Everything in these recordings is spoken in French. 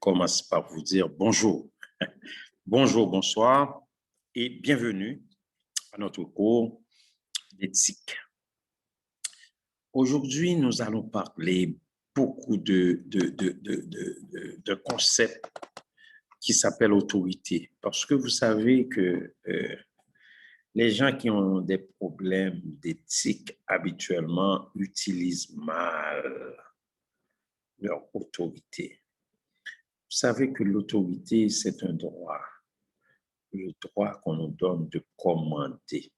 commence par vous dire bonjour. Bonjour, bonsoir et bienvenue à notre cours d'éthique. Aujourd'hui, nous allons parler beaucoup de concepts qui s'appellent autorité. Parce que vous savez que les gens qui ont des problèmes d'éthique habituellement utilisent mal leur autorité. Vous savez que l'autorité, c'est un droit. Le droit qu'on nous donne de commander.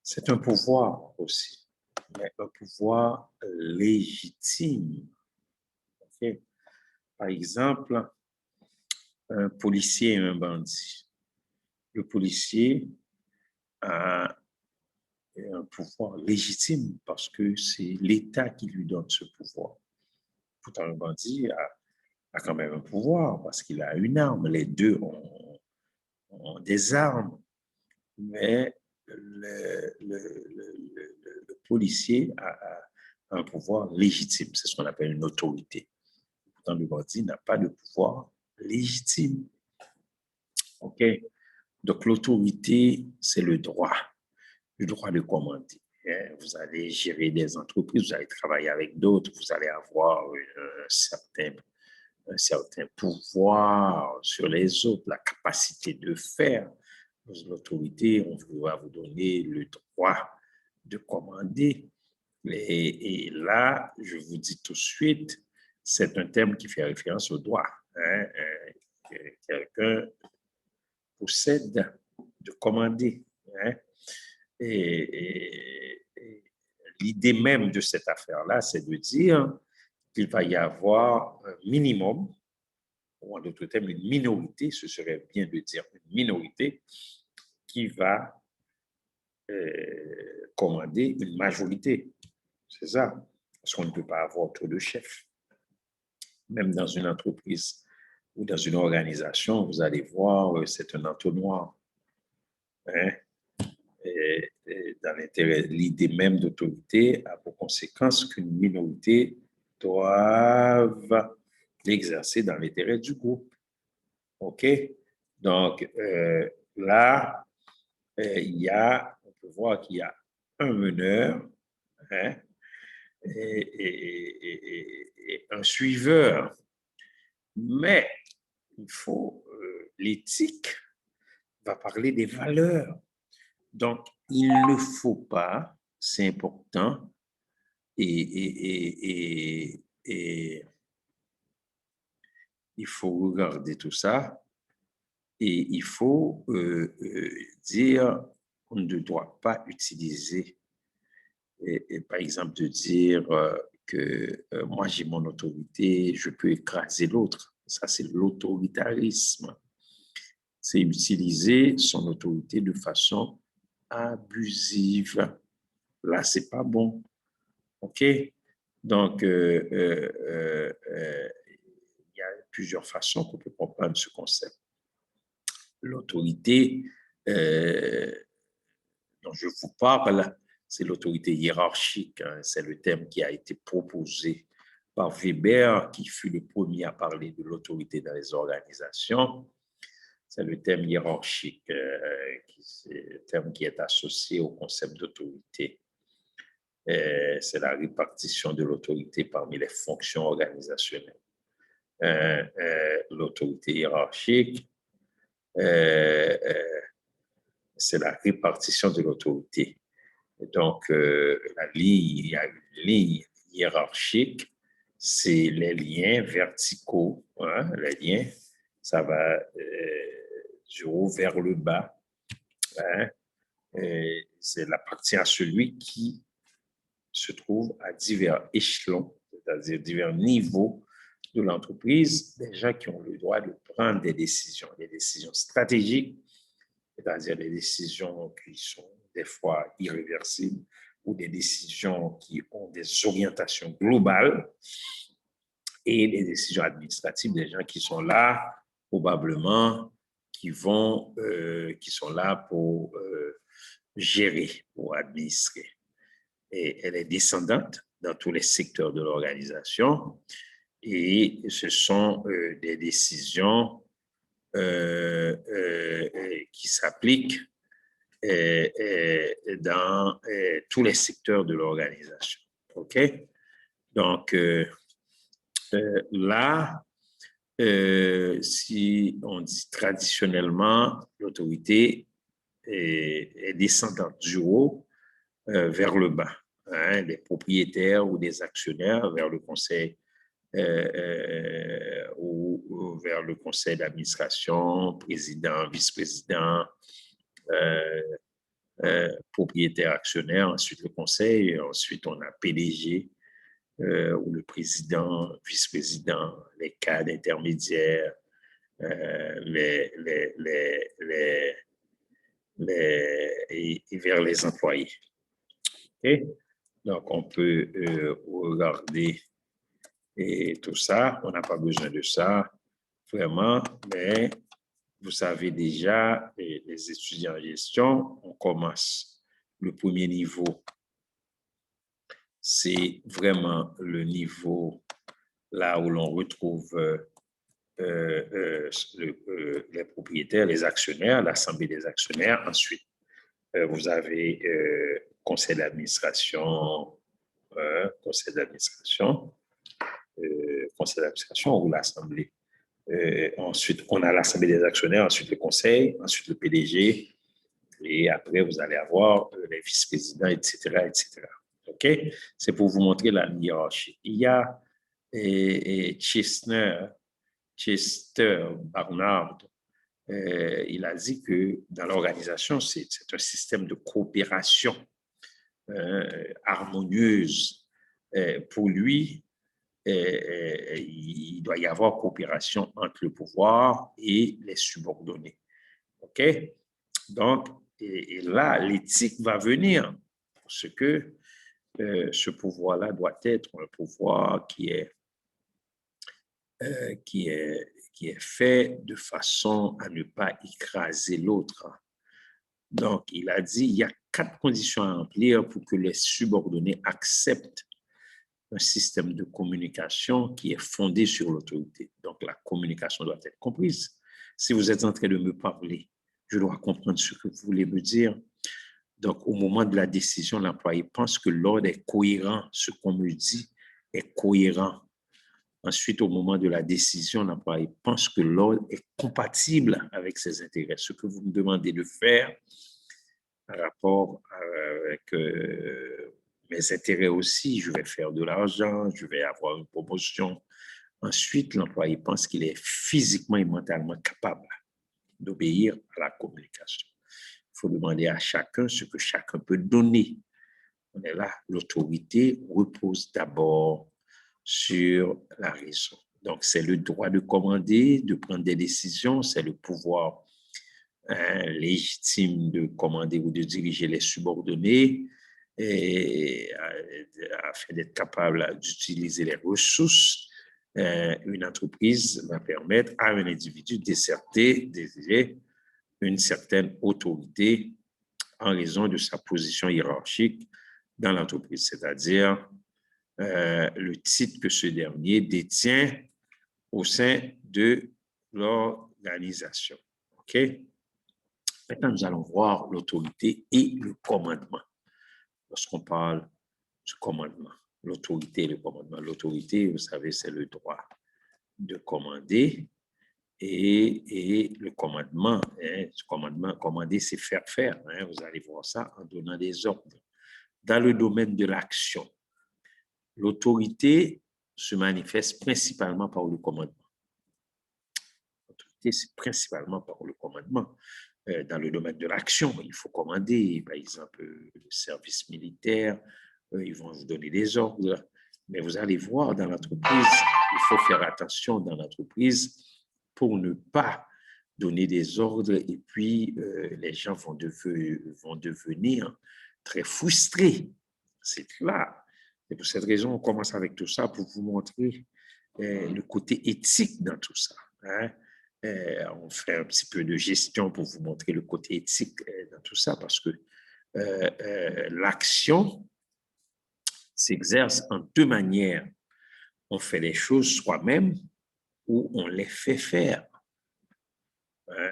C'est un pouvoir aussi, mais un pouvoir légitime. Okay? Par exemple, un policier et un bandit. Le policier a un pouvoir légitime parce que c'est l'État qui lui donne ce pouvoir. Pourtant, un bandit a quand même un pouvoir parce qu'il a une arme. Les deux ont des armes. Mais le policier a un pouvoir légitime. C'est ce qu'on appelle une autorité. Pourtant, le bandit n'a pas de pouvoir légitime. OK? Donc, l'autorité, c'est le droit de commander. Vous allez gérer des entreprises, vous allez travailler avec d'autres, vous allez avoir un certain pouvoir sur les autres, la capacité de faire. L'autorité, on va vous donner le droit de commander. Et là, je vous dis tout de suite, c'est un terme qui fait référence au droit. Quelqu'un possède de commander. Et l'idée même de cette affaire-là, c'est de dire qu'il va y avoir un minimum, ou en d'autres termes, une minorité, ce serait bien de dire une minorité, qui va commander une majorité. C'est ça. Parce qu'on ne peut pas avoir trop de chefs. Même dans une entreprise ou dans une organisation, vous allez voir, c'est un entonnoir. Et dans l'intérêt, l'idée même d'autorité a pour conséquence qu'une minorité doive l'exercer dans l'intérêt du groupe. OK? Donc, là, on peut voir qu'il y a un meneur et un suiveur. Mais il faut, l'éthique va parler des valeurs. Donc, il ne faut pas, c'est important, et il faut regarder tout ça, et il faut dire qu'on ne doit pas utiliser, et par exemple, de dire que moi j'ai mon autorité, je peux écraser l'autre. Ça, c'est l'autoritarisme. C'est utiliser son autorité de façon abusive. Là, c'est pas bon. OK? Donc, il y a plusieurs façons qu'on peut comprendre ce concept. L'autorité dont je vous parle, c'est l'autorité hiérarchique. C'est le terme qui a été proposé par Weber, qui fut le premier à parler de l'autorité dans les organisations. C'est le terme hiérarchique, c'est le terme qui est associé au concept d'autorité. C'est la répartition de l'autorité parmi les fonctions organisationnelles. L'autorité hiérarchique, c'est la répartition de l'autorité. Donc, il y a une ligne hiérarchique, c'est les liens verticaux. Les liens, ça va du haut vers le bas. C'est appartient à celui qui se trouve à divers échelons, c'est-à-dire divers niveaux de l'entreprise, des gens qui ont le droit de prendre des décisions stratégiques, c'est-à-dire des décisions qui sont des fois irréversibles ou des décisions qui ont des orientations globales et des décisions administratives, des gens qui sont là probablement, qui sont là pour gérer, pour administrer. Et elle est descendante dans tous les secteurs de l'organisation. et ce sont des décisions qui s'appliquent dans tous les secteurs de l'organisation. OK? Donc, là, si on dit traditionnellement, l'autorité est descendante du haut vers le bas, hein, des propriétaires ou des actionnaires vers le conseil ou vers le conseil d'administration, président, vice-président, propriétaire, actionnaire, ensuite le conseil, ensuite on a PDG ou le président, vice-président, les cadres intermédiaires, et vers les employés. Okay? Donc, on peut regarder et tout ça. On n'a pas besoin de ça, vraiment, mais vous savez déjà, les étudiants en gestion, on commence. Le premier niveau, c'est vraiment le niveau là où l'on retrouve les propriétaires, les actionnaires, l'assemblée des actionnaires. Ensuite, vous avez conseil d'administration, conseil d'administration ou l'assemblée. Ensuite, on a l'assemblée des actionnaires, ensuite le conseil, ensuite le PDG, et après, vous allez avoir les vice-présidents, etc., etc. OK? C'est pour vous montrer la hiérarchie. Il y a Chester Barnard, il a dit que dans l'organisation, c'est un système de coopération harmonieuse. Pour lui, il doit y avoir coopération entre le pouvoir et les subordonnés. OK? Donc, et là, l'éthique va venir, parce que ce pouvoir-là doit être un pouvoir qui est fait de façon à ne pas écraser l'autre. Donc, il a dit, il y a 4 conditions à remplir pour que les subordonnés acceptent un système de communication qui est fondé sur l'autorité. Donc, la communication doit être comprise. Si vous êtes en train de me parler, je dois comprendre ce que vous voulez me dire. Donc, au moment de la décision, l'employé pense que l'ordre est cohérent. Ce qu'on me dit est cohérent. Ensuite, au moment de la décision, l'employé pense que l'ordre est compatible avec ses intérêts. Ce que vous me demandez de faire par rapport avec mes intérêts aussi, je vais faire de l'argent, je vais avoir une promotion. Ensuite, l'employé pense qu'il est physiquement et mentalement capable d'obéir à la communication. Il faut demander à chacun ce que chacun peut donner. On est là, l'autorité repose d'abord sur la raison. Donc, c'est le droit de commander, de prendre des décisions, c'est le pouvoir légitime de commander ou de diriger les subordonnés, et afin d'être capable d'utiliser les ressources. Une entreprise va permettre à un individu d'exercer une certaine autorité en raison de sa position hiérarchique dans l'entreprise, c'est-à-dire le titre que ce dernier détient au sein de l'organisation. OK? Maintenant, nous allons voir l'autorité et le commandement. Lorsqu'on parle du commandement, l'autorité et le commandement. L'autorité, vous savez, c'est le droit de commander, et le commandement, commander, c'est faire. Hein, vous allez voir ça en donnant des ordres. Dans le domaine de l'action, l'autorité se manifeste principalement par le commandement. L'autorité, c'est principalement par le commandement. Dans le domaine de l'action, il faut commander, par exemple, le service militaire, ils vont vous donner des ordres, mais vous allez voir dans l'entreprise, il faut faire attention dans l'entreprise pour ne pas donner des ordres, et puis les gens vont devenir très frustrés. C'est là. Et pour cette raison, on commence avec tout ça pour vous montrer le côté éthique dans tout ça. Hein? On fait un petit peu de gestion pour vous montrer le côté éthique dans tout ça, parce que l'action s'exerce en 2 manières. on fait les choses soi-même ou on les fait faire. Hein?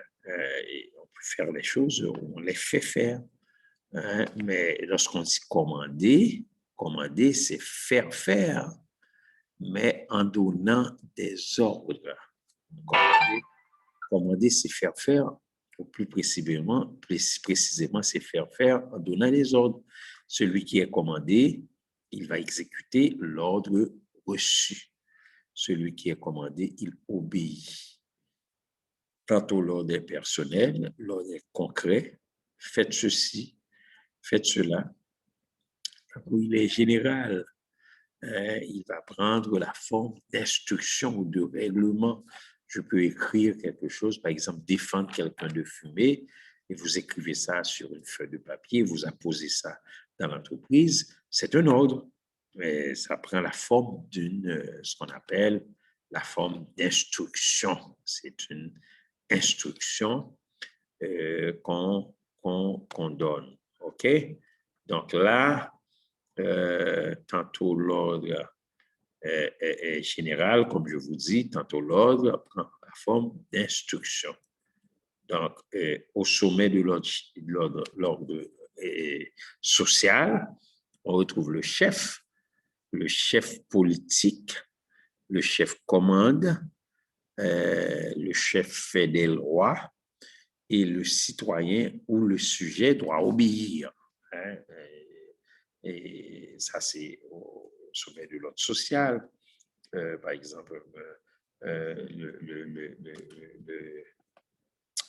On peut faire les choses ou on les fait faire. Hein? Mais lorsqu'on dit commander, c'est faire faire, mais en donnant des ordres. Commander, c'est faire faire, ou plus précisément, c'est faire faire en donnant des ordres. Celui qui est commandé, il va exécuter l'ordre reçu. Celui qui est commandé, il obéit. Tantôt l'ordre est personnel, l'ordre est concret. Faites ceci, faites cela. Tantôt il est général. Il va prendre la forme d'instruction ou de règlement. Je peux écrire quelque chose, par exemple, défendre quelqu'un de fumer, et vous écrivez ça sur une feuille de papier, vous apposez ça dans l'entreprise. C'est un ordre, mais ça prend la forme ce qu'on appelle la forme d'instruction. C'est une instruction qu'on donne. OK? Donc là, tantôt l'ordre est général, comme je vous dis, tantôt l'ordre prend la forme d'instruction. Donc, au sommet de l'ordre social, on retrouve le chef politique, le chef commande, le chef fait des lois et le citoyen ou le sujet doit obéir. Hein? Et ça, c'est au sommet de l'ordre social. Par exemple,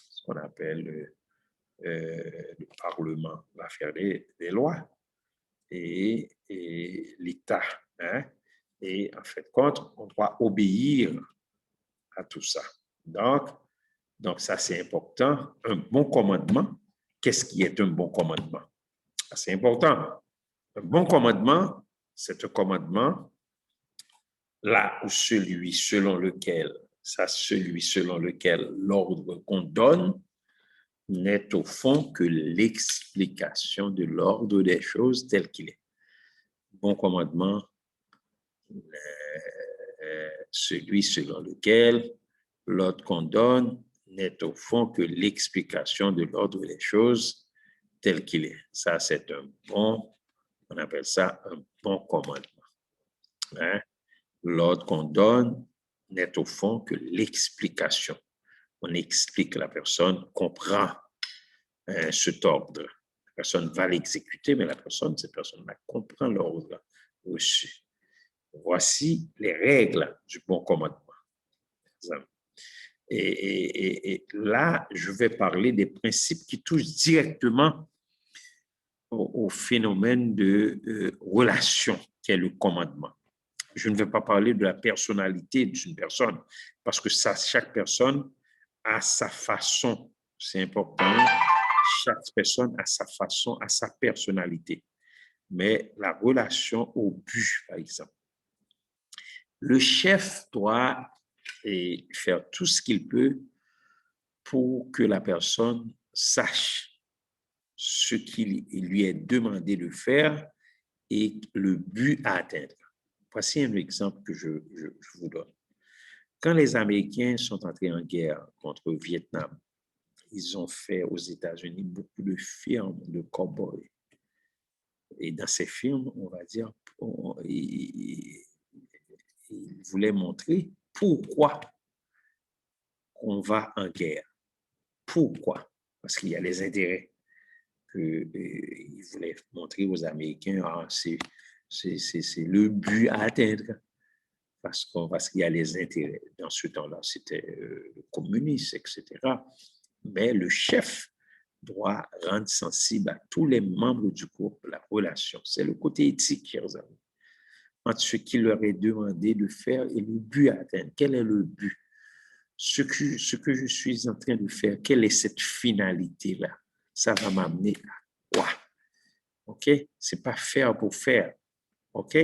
ce qu'on appelle le Parlement va faire des lois et l'État. Hein? Et en fait, on doit obéir à tout ça. Donc ça, c'est important. Un bon commandement. Qu'est-ce qui est un bon commandement? C'est important. Un bon commandement, c'est un commandement là où celui selon lequel l'ordre qu'on donne n'est au fond que l'explication de l'ordre des choses tel qu'il est. Bon commandement, celui selon lequel l'ordre qu'on donne n'est au fond que l'explication de l'ordre des choses tel qu'il est. Ça, c'est on appelle ça un bon commandement. Hein? L'ordre qu'on donne n'est au fond que l'explication. On explique, la personne comprend cet ordre. La personne va l'exécuter, mais cette personne-là comprend l'ordre reçu. Voici les règles du bon commandement. Et là, je vais parler des principes qui touchent directement au phénomène de relation qu'est le commandement. Je ne vais pas parler de la personnalité d'une personne, parce que chaque personne a sa façon. C'est important. Chaque personne a sa façon, a sa personnalité. Mais la relation au but, par exemple. Le chef doit faire tout ce qu'il peut pour que la personne sache ce qu'il lui est demandé de faire et le but à atteindre. Voici un exemple que je vous donne. Quand les Américains sont entrés en guerre contre le Vietnam, ils ont fait aux États-Unis beaucoup de films de cow-boys. Et dans ces films, on va dire, ils voulaient montrer pourquoi on va en guerre. Pourquoi? Parce qu'il y a les intérêts qu'ils voulaient montrer aux Américains. Ah, c'est le but à atteindre. Parce qu'il y a les intérêts. Dans ce temps-là, c'était le communisme, etc. Mais le chef doit rendre sensible à tous les membres du groupe la relation. C'est le côté éthique, chers amis, entre ce qu'il leur est demandé de faire et le but à atteindre. Quel est le but? Ce que je suis en train de faire, quelle est cette finalité-là? Ça va m'amener à quoi? OK? C'est pas faire pour faire. OK?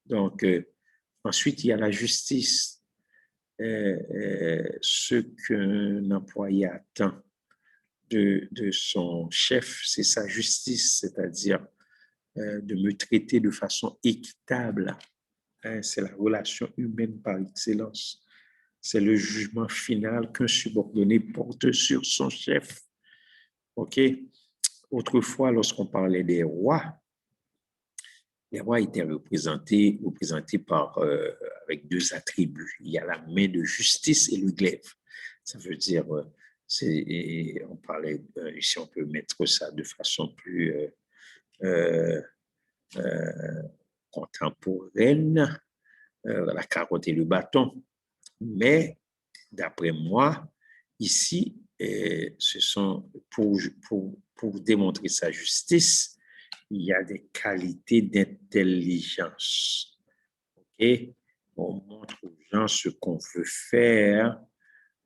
Donc, ensuite, il y a la justice. Ce qu'un employé attend de son chef, c'est sa justice, c'est-à-dire de me traiter de façon équitable. hein, c'est la relation humaine par excellence. C'est le jugement final qu'un subordonné porte sur son chef. OK? Autrefois, lorsqu'on parlait des rois, les rois étaient représentés par, avec deux attributs. Il y a la main de justice et le glaive. Ça veut dire, on parlait, ici on peut mettre ça de façon plus euh, euh, contemporaine, la carotte et le bâton. Mais d'après moi, ici, ce sont pour démontrer sa justice, il y a des qualités d'intelligence. Okay? On montre aux gens ce qu'on veut faire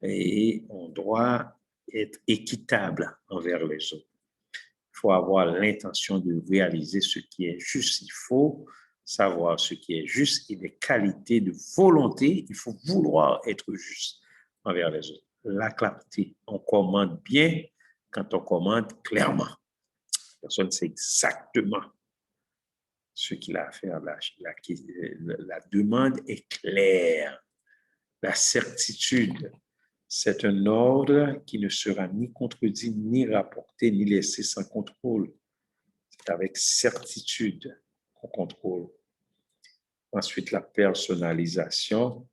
et on doit être équitable envers les autres. Il faut avoir l'intention de réaliser ce qui est juste. Il faut savoir ce qui est juste et des qualités de volonté. Il faut vouloir être juste envers les autres. La clarté, on commande bien quand on commande clairement. La personne sait exactement ce qu'il a à faire. La demande est claire. La certitude, c'est un ordre qui ne sera ni contredit, ni rapporté, ni laissé sans contrôle. C'est avec certitude qu'on contrôle. Ensuite, la personnalisation.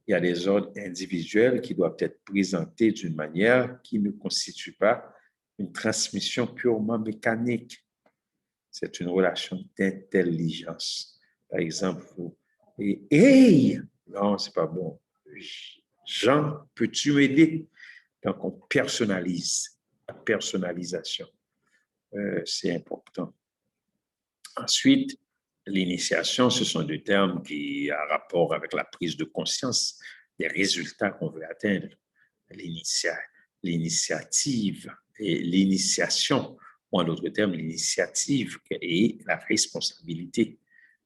Il y a des ordres individuels qui doivent être présentés d'une manière qui ne constitue pas une transmission purement mécanique. C'est une relation d'intelligence. Par exemple, hey, non, c'est pas bon. Jean, peux-tu m'aider? Donc, on personnalise. La personnalisation, c'est important. Ensuite, l'initiation, ce sont deux termes qui ont rapport avec la prise de conscience des résultats qu'on veut atteindre. L'initiative et l'initiation, ou en d'autres termes, l'initiative et la responsabilité.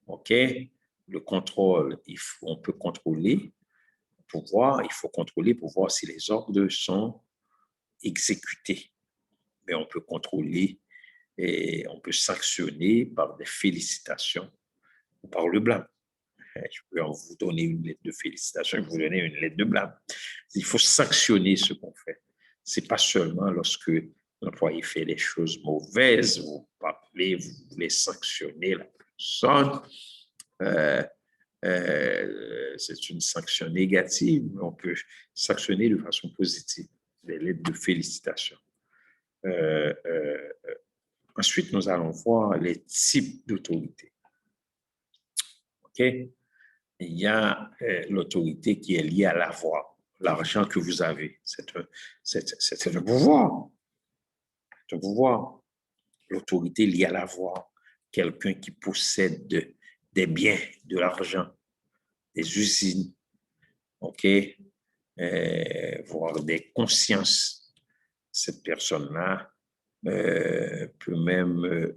OK? Le contrôle, on peut contrôler pour voir, il faut contrôler pour voir si les ordres sont exécutés. Mais on peut contrôler et on peut sanctionner par des félicitations ou par le blâme. Je peux vous donner une lettre de félicitations, je vais vous donner une lettre de blâme. Il faut sanctionner ce qu'on fait. Ce n'est pas seulement lorsque l'employé fait des choses mauvaises, vous parlez, vous voulez sanctionner la personne. C'est une sanction négative, mais on peut sanctionner de façon positive. Des lettres de félicitations. Ensuite, nous allons voir les types d'autorité. OK? Il y a l'autorité qui est liée à l'avoir, l'argent que vous avez. C'est un pouvoir. C'est un pouvoir. L'autorité liée à l'avoir. Quelqu'un qui possède des biens, de l'argent, des usines, OK? Voire des consciences. Cette personne-là peut même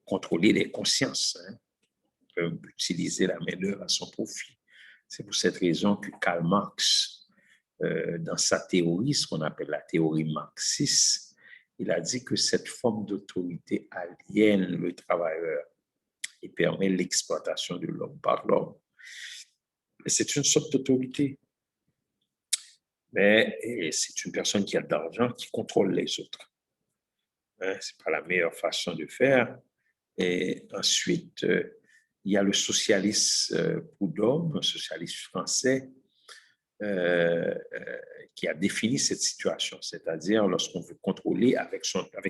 contrôler les consciences, hein, peut utiliser la main-d'œuvre à son profit. C'est pour cette raison que Karl Marx, dans sa théorie, ce qu'on appelle la théorie marxiste, il a dit que cette forme d'autorité aliène le travailleur et permet l'exploitation de l'homme par l'homme. C'est une sorte d'autorité, mais c'est une personne qui a de l'argent qui contrôle les autres. Hein, ce n'est pas la meilleure façon de faire. Et ensuite, il y a le socialiste Proudhon, un socialiste français, qui a défini cette situation, c'est-à-dire lorsqu'on veut contrôler avec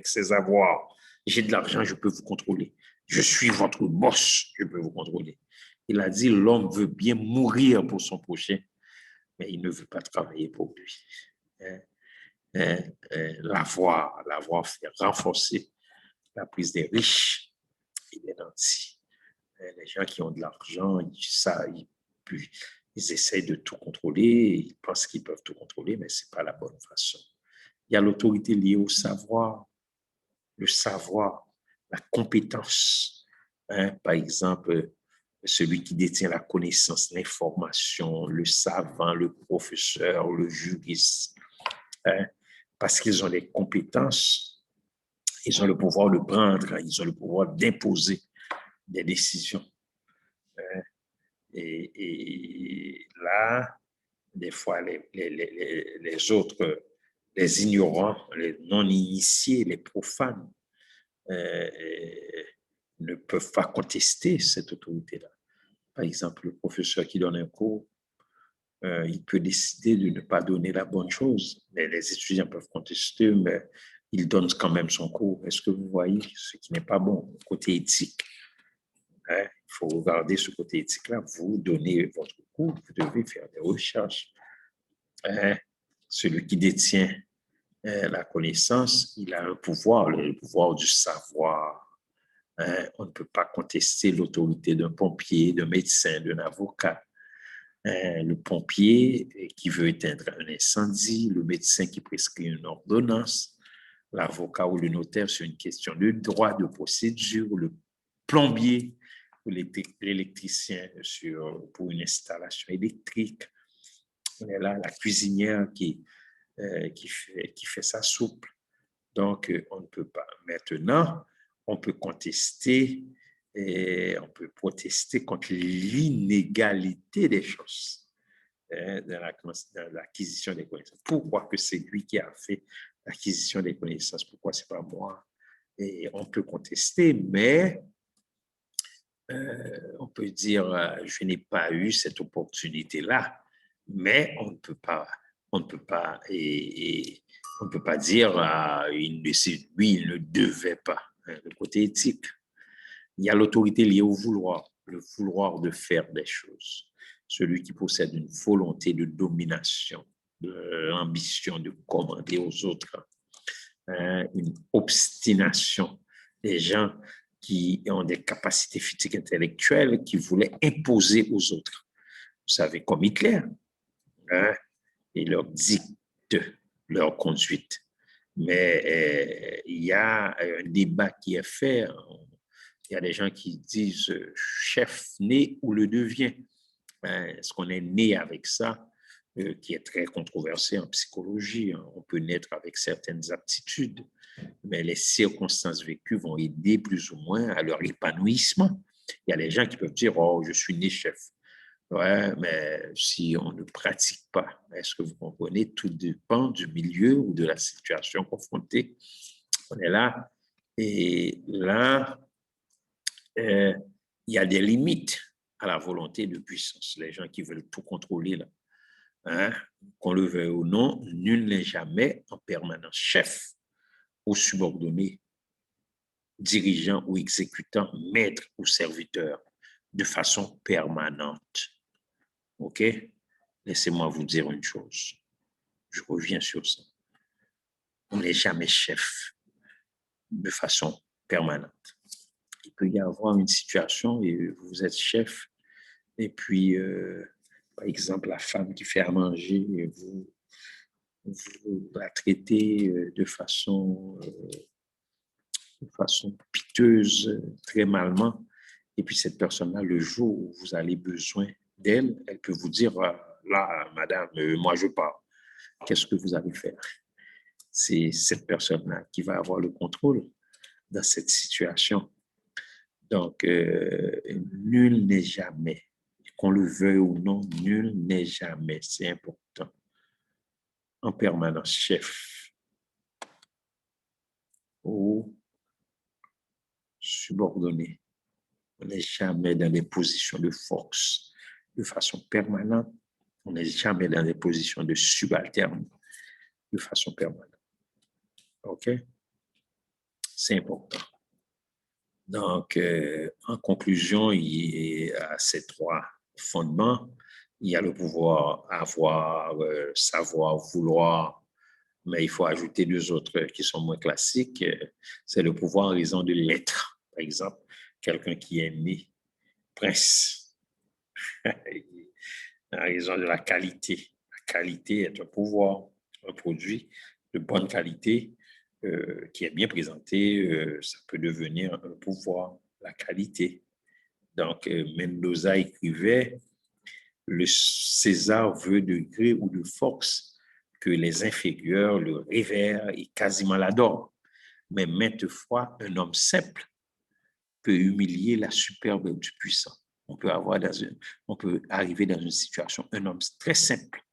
ses avoirs. J'ai de l'argent, je peux vous contrôler. Je suis votre boss, je peux vous contrôler. Il a dit, l'homme veut bien mourir pour son prochain, mais il ne veut pas travailler pour lui. L'avoir fait renforcer la prise des riches et des nantis. Les gens qui ont de l'argent, ils essayent de tout contrôler, ils pensent qu'ils peuvent tout contrôler, mais ce n'est pas la bonne façon. Il y a l'autorité liée au savoir, le savoir, la compétence. Hein, par exemple, celui qui détient la connaissance, l'information, le savant, le professeur, le juriste. Hein, parce qu'ils ont des compétences, ils ont le pouvoir de prendre, ils ont le pouvoir d'imposer des décisions. Et là, des fois, les autres, les ignorants, les non-initiés, les profanes, euh, ne peuvent pas contester cette autorité-là. Par exemple, le professeur qui donne un cours, il peut décider de ne pas donner la bonne chose. Les étudiants peuvent contester, mais il donne quand même son cours. Est-ce que vous voyez ce qui n'est pas bon, côté éthique? Hein? Il faut regarder ce côté éthique-là. Vous donnez votre cours, vous devez faire des recherches. Hein? Celui qui détient la connaissance, il a un pouvoir, le pouvoir du savoir. Hein? On ne peut pas contester l'autorité d'un pompier, d'un médecin, d'un avocat. Le pompier qui veut éteindre un incendie, le médecin qui prescrit une ordonnance, l'avocat ou le notaire sur une question de droit, de procédure, le plombier ou l'électricien pour une installation électrique. On est là, la cuisinière qui fait sa soupe. Donc, on ne peut pas. Maintenant, on peut contester et on peut protester contre l'inégalité des choses dans l'acquisition des connaissances. Pourquoi que c'est lui qui a fait l'acquisition des connaissances? Pourquoi c'est pas moi? Et on peut contester, mais on peut dire je n'ai pas eu cette opportunité-là, mais on ne peut pas, on ne peut pas, on ne peut pas dire lui, il ne devait pas. Le côté éthique, il y a l'autorité liée au vouloir, le vouloir de faire des choses. Celui qui possède une volonté de domination, de l'ambition de commander aux autres, une obstination. Des gens qui ont des capacités physiques intellectuelles qui voulaient imposer aux autres. Vous savez, comme Hitler, hein, il leur dicte leur conduite. Mais il y a un débat qui est fait. Il y a des gens qui disent chef né ou le devient. Est-ce qu'on est né avec ça, qui est très controversé en psychologie? On peut naître avec certaines aptitudes, mais les circonstances vécues vont aider plus ou moins à leur épanouissement. Il y a des gens qui peuvent dire, oh, je suis né chef. Ouais, mais si on ne pratique pas, est-ce que vous comprenez? Tout dépend du milieu ou de la situation confrontée. On est là. Et là, il y a des limites à la volonté de puissance. Les gens qui veulent tout contrôler, là, hein, qu'on le veuille ou non, nul n'est jamais en permanence chef ou subordonné, dirigeant ou exécutant, maître ou serviteur, de façon permanente. OK? Laissez-moi vous dire une chose. Je reviens sur ça. On n'est jamais chef de façon permanente. Il peut y avoir une situation et vous êtes chef et puis, par exemple, la femme qui fait à manger, vous la traitez de façon piteuse, très malement. Et puis, cette personne-là, le jour où vous avez besoin d'elle, elle peut vous dire, là, madame, moi, je pars. Qu'est-ce que vous allez faire? C'est cette personne-là qui va avoir le contrôle dans cette situation. Donc, nul n'est jamais, qu'on le veuille ou non, nul n'est jamais, c'est important, en permanence chef ou subordonné. On n'est jamais dans des positions de force de façon permanente. On n'est jamais dans des positions de subalterne de façon permanente. OK? C'est important. Donc, en conclusion, il y a ces trois fondements. Il y a le pouvoir avoir, savoir, vouloir, mais il faut ajouter deux autres qui sont moins classiques. C'est le pouvoir en raison de l'être. Par exemple, quelqu'un qui est né prince, en raison de la qualité. La qualité est un pouvoir, un produit de bonne qualité qui est bien présenté, ça peut devenir un pouvoir, la qualité. Donc, Mendoza écrivait, le César veut de gré ou de force que les inférieurs le révèrent et quasiment l'adorent. Mais maintes fois, un homme simple peut humilier la superbe du puissant. On peut arriver dans une situation, un homme très simple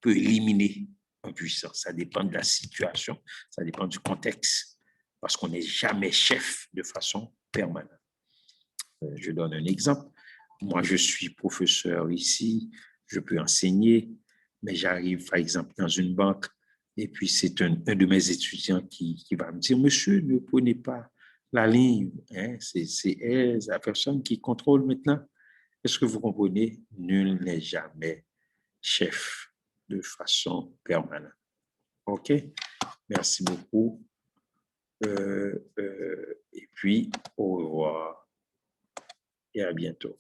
peut éliminer un puissant. Ça dépend de la situation, ça dépend du contexte, parce qu'on n'est jamais chef de façon permanente. Je donne un exemple. Moi, je suis professeur ici, je peux enseigner, mais j'arrive, par exemple, dans une banque, et puis c'est un de mes étudiants qui va me dire, monsieur, ne prenez pas la ligne, hein, c'est elle, la personne qui contrôle maintenant. Est-ce que vous comprenez? Nul n'est jamais chef de façon permanente. OK? Merci beaucoup. Et puis, au revoir et à bientôt.